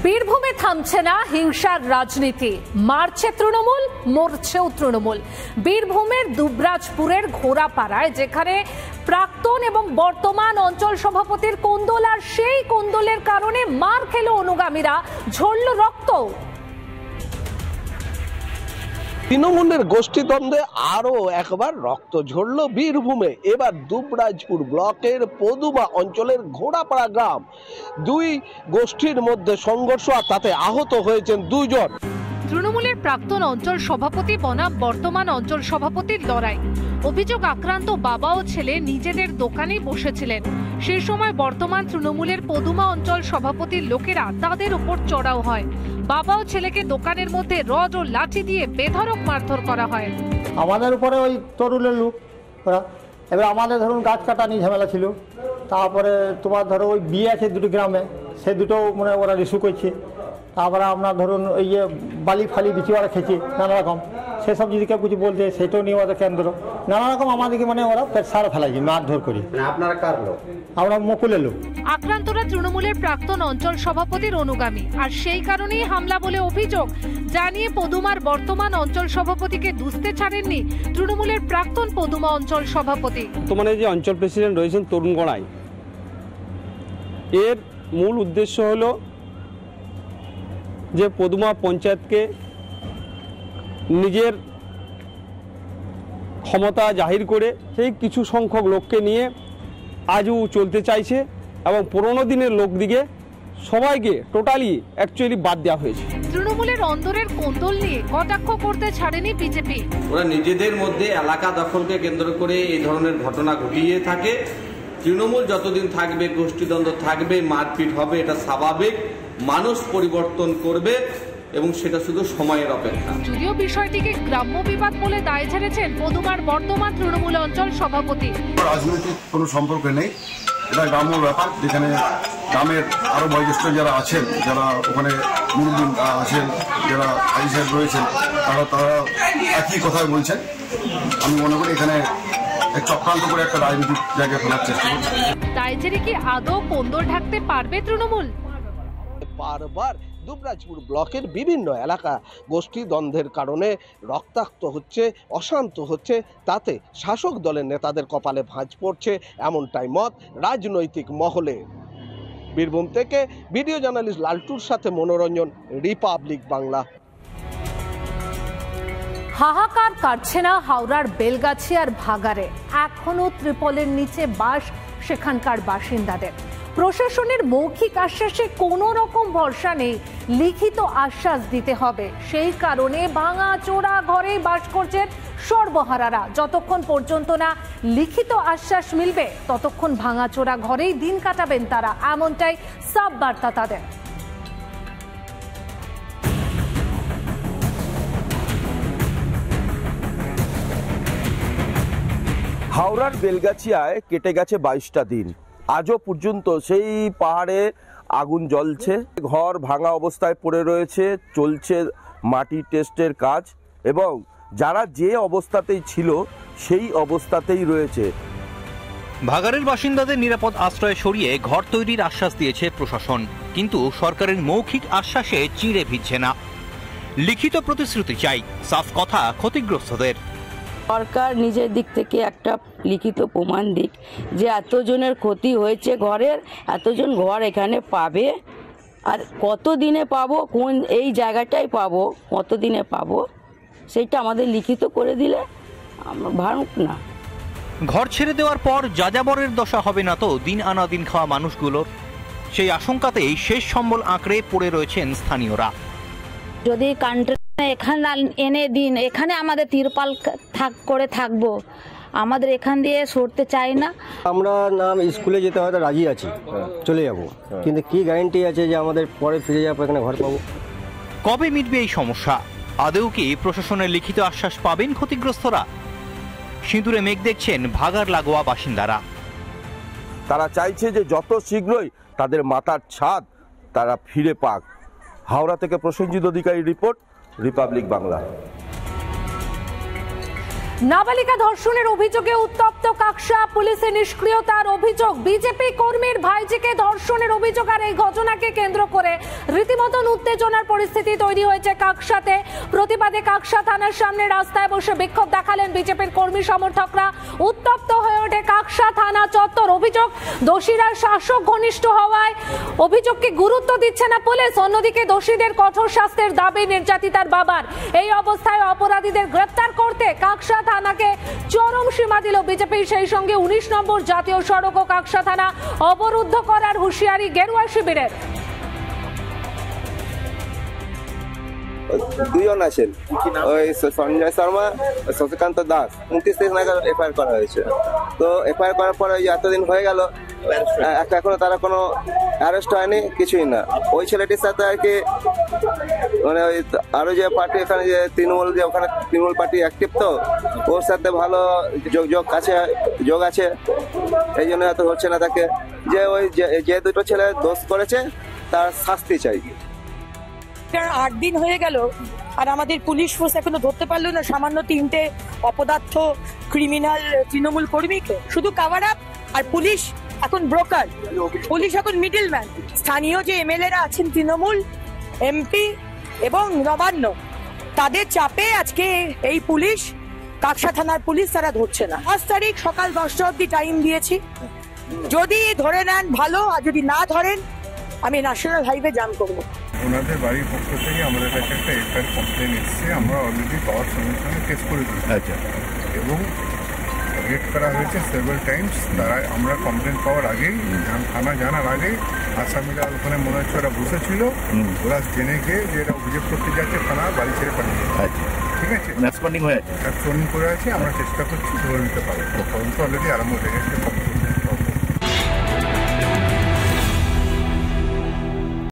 বীরভূমে থামছে না হিংসার রাজনীতি, মারছে তৃণমূল, মরছেও তৃণমূল। বীরভূমের দুবরাজপুরের ঘোড়াপাড়ায় যেখানে প্রাক্তন এবং বর্তমান অঞ্চল সভাপতির কোন্দল, আর সেই কোন্দলের কারণে মার খেল অনুগামীরা, ঝরল রক্ত। তৃণমূলের গোষ্ঠীদ্বন্দ্বে আরো একবার রক্ত ঝরল বীরভূমে। এবার দুবরাজপুর ব্লকের পদুমা অঞ্চলের ঘোড়াপাড়া গ্রাম, দুই গোষ্ঠীর মধ্যে সংঘর্ষ, আর তাতে আহত হয়েছেন দুইজন। তৃণমূলের প্রাক্তন অঞ্চল সভাপতি বনাম বর্তমান অঞ্চল সভাপতির লড়াই। অভিযোগ, আক্রান্ত বাবা ও ছেলে নিজেদের দোকানেই বসেছিলেন। সেই সময় বর্তমান তৃণমূলের পদুমা অঞ্চল সভাপতির লোকেরা তাদের উপর চড়াও হয়। বাবা ও ছেলেকে দোকানের মধ্যে রড ও লাঠি দিয়ে বেধড়ক মারধর করা হয়। আমাদের উপরে ওই তরুণের লোক ওরা, এবার আমাদের ধরুন গাছ কাটা নিয়ে ঝামেলা ছিল। তারপরে তোমার ধরো ওই বিয়ে আছে দুটো গ্রামে, সে দুটো মানে ওরা রিসু করছে। তারপরে আপনার ধরুন ওই যে বালি ফালি বিচি ওরা খেয়েছে নানা রকম, সেসব যদি কেউ কিছু বলছে সেটাও নিয়ে ওদের কেন্দ্র নানা রকম আমাদেরকে মানে ওরা পেশার ফেলাইছে, মারধর করি। আপনারা কার লোক? আমরা মুকুলের লোক। আক্রান্তরা তৃণমূলের প্রাক্তন অঞ্চল সভাপতির অনুগামী, আর সেই কারণেই হামলা বলে অভিযোগ। জানিয়ে পদুমার বর্তমান অঞ্চল সভাপতিকে দুষতে ছাড়েননি তৃণমূলের প্রাক্তন পদুমা অঞ্চল সভাপতি। বর্তমানে যে অঞ্চল প্রেসিডেন্ট রয়েছেন তরুণ গড়াই, এর মূল উদ্দেশ্য হলো যে পদুমা পঞ্চায়েতকে নিজের ক্ষমতা জাহির করে সেই কিছু সংখ্যক লোককে নিয়ে আজও চলতে চাইছে, এবং পুরনো দিনের লোক দিকে সবাইকে টোটালি অ্যাকচুয়ালি বাদ দেওয়া হয়েছে। তৃণমূলের অন্দরের কোন্দল নিয়ে কটাক্ষ করতে ছাড়েনি বিজেপি। ওরা নিজেদের মধ্যে এলাকা দখলকে কেন্দ্র করে এই ধরনের ঘটনা ঘটিয়ে থাকে। তৃণমূল যতদিন থাকবে গোষ্ঠীদ্বন্দ্ব থাকবে, মারপিট হবে, এটা স্বাভাবিক। মানুষ পরিবর্তন করবে এবং সেটা শুধু সময়ের অপেক্ষা। যদিও বিষয়টিকে গ্রাম্য বিবাদ বলে দায় ঝেড়েছেন পদুমার বর্তমান তৃণমূল অঞ্চল সভাপতি। রাজনৈতিক কোনো সম্পর্ক নেই, এটা গ্রাম্য ব্যাপার, যেখানে গ্রামের আরো বয়োজ্যেষ্ঠ যারা আছেন, যারা ওখানে মুরব্বী আছেন, যারা আই সাহেব রয়েছেন, তারা একই কথাই বলছেন। আমি মনে করি এখানে এক চক্রান্ত করে একটা রাজনৈতিক জায়গায় ফেলার চেষ্টা করছে। দায় ঝেড়ে কি আদৌ কোন্দল ঢাকতে পারবে তৃণমূল? বারবার দুবরাজপুর ব্লকের বিভিন্ন এলাকা গোষ্ঠী দ্বন্দ্বের কারণে রক্তাক্ত হচ্ছে, অশান্ত হচ্ছে, তাতে শাসক দলের নেতাদের কপালে ভাঁজ পড়ছে, এমনটাই মত রাজনৈতিক মহলে। বীরভূম থেকে ভিডিও জার্নালিস্ট লালটুর সাথে মনোরঞ্জন, রিপাবলিক বাংলা। হাহাকার কাটছে না হাওড়ার বেলগাছি আর ভাগাড়ে, এখনো ত্রিপলের নিচে বাস সেখানকার বাসিন্দাদের। প্রশাসনের মৌখিক আশ্বাসে কোনো রকম ভরসা নেই, লিখিত আশ্বাস দিতে হবে। সেই কারণে ভাঙা চোরা ঘরেই বাস করছেন সর্বহারারা। যতক্ষণ পর্যন্ত না লিখিত আশ্বাস মিলবে ততক্ষণ ভাঙা চোরা ঘরেই দিন কাটাবেন তারা, এমনটাই সাব বার্তা তাদের। হাওড়ার বেলগাছিয়ায় কেটে গেছে 22টা দিন, আজও পর্যন্ত সেই পাহাড়ে আগুন জ্বলছে, ঘর ভাঙা অবস্থায় পড়ে রয়েছে, চলছে মাটি টেস্টের কাজ, এবং যারা যে অবস্থাতেই ছিল সেই অবস্থাতেই রয়েছে। ভাগাড়ের বাসিন্দাদের নিরাপদ আশ্রয় সরিয়ে ঘর তৈরির আশ্বাস দিয়েছে প্রশাসন, কিন্তু সরকারের মৌখিক আশ্বাসে চিঁড়ে ভিজছে না। লিখিত প্রতিশ্রুতি চাই, সাফ কথা ক্ষতিগ্রস্তদের। সরকার নিজের দিক থেকে একটা লিখিত প্রমাণ দিক যে এতজনের ক্ষতি হয়েছে, ঘরের এতজন ঘর এখানে পাবে, আর কত দিনে পাবো, কোন এই জায়গাটাই পাবো, কত দিনে পাবো, সেইটা আমাদের লিখিত করে দিলে আমরা ভাবুক না। ঘর ছেড়ে দেওয়ার পর যাযাবরের দশা হবে না তো দিন আনা দিন খাওয়া মানুষগুলোর? সেই আশঙ্কাতেই শেষ সম্বল আঁকড়ে পড়ে রয়েছেন স্থানীয়রা। যদি কান্ট্রি এখানে এনে দিন, এখানে আমাদের তিরপাল করে থাকবো, আমাদের এখান দিয়ে সরতে চাই না। আমরা নাম স্কুলে যেতে হয়তো রাজি আছি, চলে যাব, কিন্তু কি গ্যারান্টি আছে যে আমাদের পরে ফিরে যাবো, এখানে ঘর পাবো? কবে মিটবে এই সমস্যা? আদৌ কি প্রশাসনের লিখিত আশ্বাস পাবেন ক্ষতিগ্রস্তরা? সিঁদুরে মেঘ দেখছেন ভাগাড় লাগোয়া বাসিন্দারা। তারা চাইছে যে যত শীঘ্রই তাদের মাথার ছাদ তারা ফিরে পাক। হাওড়া থেকে প্রসেনজিৎ অধিকারী রিপোর্ট, রিপাবলিক বাংলা। নাবালিকা ধর্ষণের অভিযোগে উত্তপ্ত কাকসা, পুলিশের নিষ্ক্রিয়তার অভিযোগ। বিজেপি কর্মীর ভাইজিকে ধর্ষণের অভিযোগ, আর এই ঘটনাকে কেন্দ্র করে রীতিমতন উত্তেজনার পরিস্থিতি তৈরি হয়েছে কাকসাতে। প্রতিবাদে কাকসা থানার সামনে রাস্তায় বসে বিক্ষোভ দেখালেন বিজেপির কর্মী সমর্থকরা। উত্তপ্ত হয়ে ওঠে কাকসা থানা চত্বর। অভিযোগ, দোষীরা শাসক ঘনিষ্ঠ হওয়ায় অভিযোগকে গুরুত্ব দিচ্ছে না পুলিশ। অন্যদিকে দোষীদের কঠোর শাস্তির দাবি নির্যাতিতার বাবার। এই অবস্থায় অপরাধীদের গ্রেপ্তার করতে কাকসা থানাকে চরম সীমা দিল বিজেপি। সেই সঙ্গে 19 নম্বর জাতীয় সড়ক ও কাকসা থানা অবরুদ্ধ করার হুঁশিয়ারি গেরুয়া শিবিরের। দুজন আছেন, ওই সঞ্জয় শর্মা, শশীকান্ত দাস। 29 নাগাদ এফআইআর করা হয়েছে। তো এফআইআর করার পরে এতদিন হয়ে গেল, এখনো তারা কোনো অ্যারেস্ট হয়নি, কিছুই না। ওই ছেলেটির সাথে আর কি মানে ওই আরো যে পার্টি এখানে যে তৃণমূল, যে ওখানে তৃণমূল পার্টি অ্যাক্টিভ, তো ওর সাথে ভালো যোগ আছে, এই জন্য এত হচ্ছে না তাকে। যে ওই যে দুটো ছেলে দোষ করেছে তার শাস্তি চাই। 8 দিন হয়ে গেল আর আমাদের পুলিশ ফোর্স এখনো ধরতে পারলো না সামান্য 3টে অপদার্থ ক্রিমিনাল তৃণমূল কর্মীকে। শুধু কাভার আপ, আর পুলিশ এখন ব্রোকার, পুলিশ এখন মিডলম্যান। স্থানীয় যে এমএলএরা আছেন তৃণমূল, এমপি এবং নবান্ন, তাদের চাপে আজকে এই পুলিশ, কাকসা থানার পুলিশ, তারা ধরছে না। 5 তারিখ সকাল 10টা অব্দি টাইম দিয়েছি, যদি ধরে নেন ভালো, আর যদি না ধরেন আমি ন্যাশনাল হাইওয়ে জাম করবো। ওনাদের বাড়ির পক্ষ থেকে আমাদের কাছে একটা এফআইআর কমপ্লেন এসেছে, আমরা অলরেডি পাওয়ার সঙ্গে সঙ্গে কেস করে দিয়েছি এবং রেড করা হয়েছে সেভারাল টাইমস। তারা আমরা কমপ্লেন পাওয়ার আগেই, থানা জানার আগেই আসামিরা ওখানে মনে হচ্ছে ওরা বসেছিল, ওরা জেনে গিয়ে যে এরা অভিযোগ করতে যাচ্ছে, থানা বাড়ি ছেড়ে পাঠিয়ে। ঠিক আছে, রেসপন্ডিং হয়ে আছে, রেসপন্ডিং করে আছে। আমরা চেষ্টা করছি ধরে নিতে পারবো। তদন্ত অলরেডি আরম্ভ হয়ে গেছে।